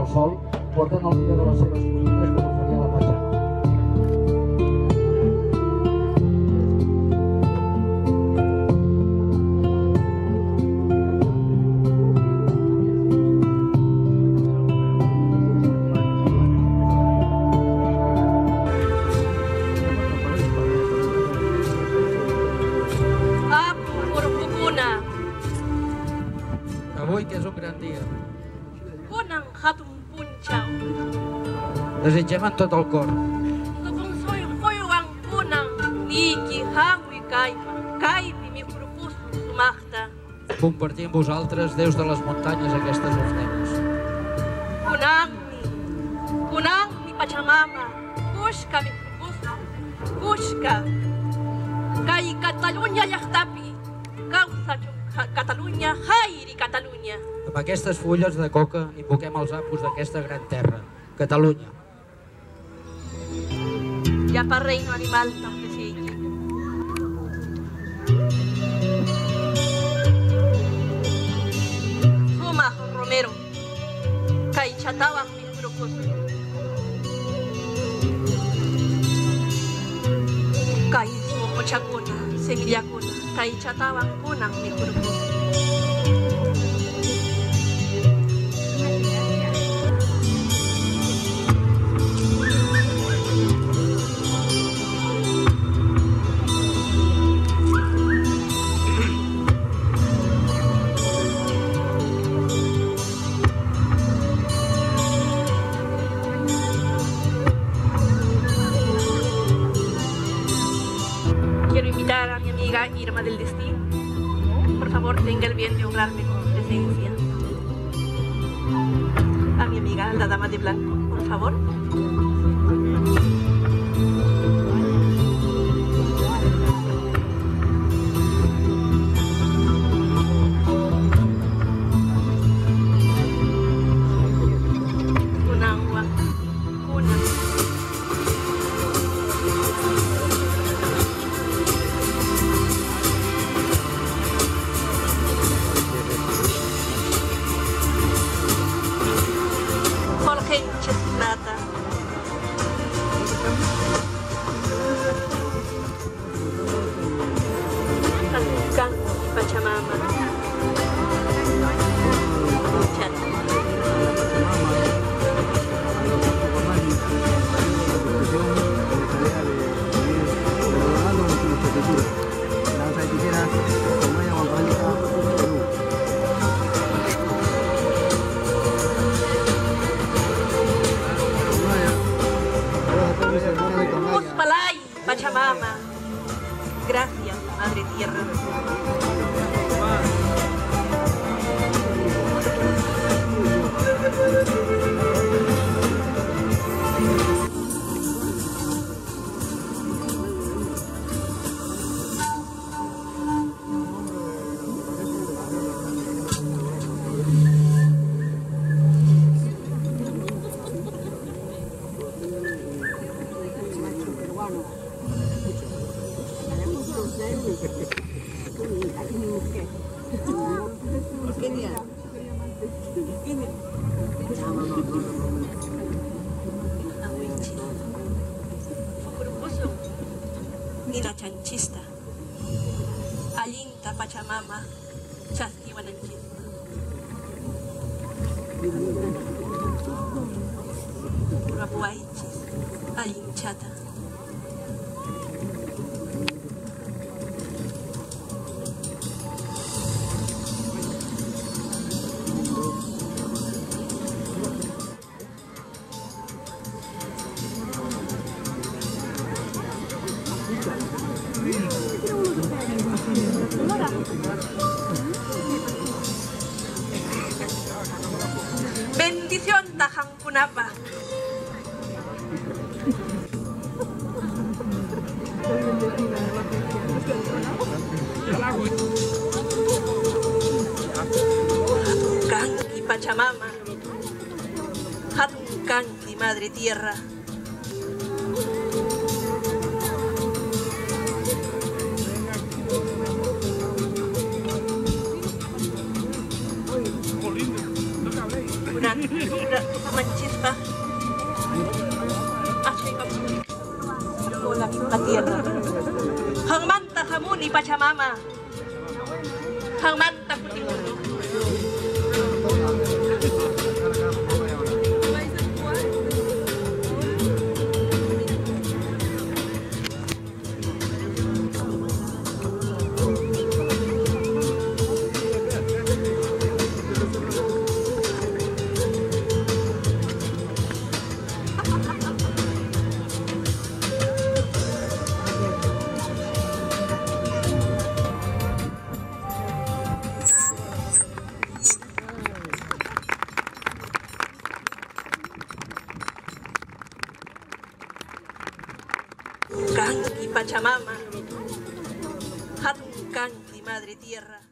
el sol, porten el millor de les seves cosines com oferia la Pachama. Avui que és un gran dia. Punang hatun punchao. Desitgem en tot el cor. Tukung soy koyuang punang niki hamui kaima. Kaipi mi propus sumachta. Compartir amb vosaltres, déus de les muntanyes, aquestes ofrenes. Punang mi Pachamama. Kushka mi propus. Kushka. Kai Catalunya yahtapi. Causa Catalunya, Jairi Catalunya. Amb aquestes fulles de coca invoquem els apus d'aquesta gran terra, Catalunya. Ya pa reino animal tampoc sigui. Suma Romero, kai chatawang mi propus. Kai sumo chakuna, semillakuna, kai chatawang punang mi propus. Quiero invitar a mi amiga Irma del Destino. Por favor, tenga el bien de honrarme con su presencia. A mi amiga, la dama de blanco, por favor. Pachamama, gracias, Madre Tierra. Nila chanchista, alinta Pachamama, chaskiwananchista. Rapuaichis, alinchata. Bendición Tajang Punapa. Kanki Pachamama, Hatun Kanki Madre Tierra. Bulan mencipta asli kamu ulang katira hang manta kamu ni Pachamama hang manta putih mundo Kanki Pachamama, hatun kanki Madre Tierra.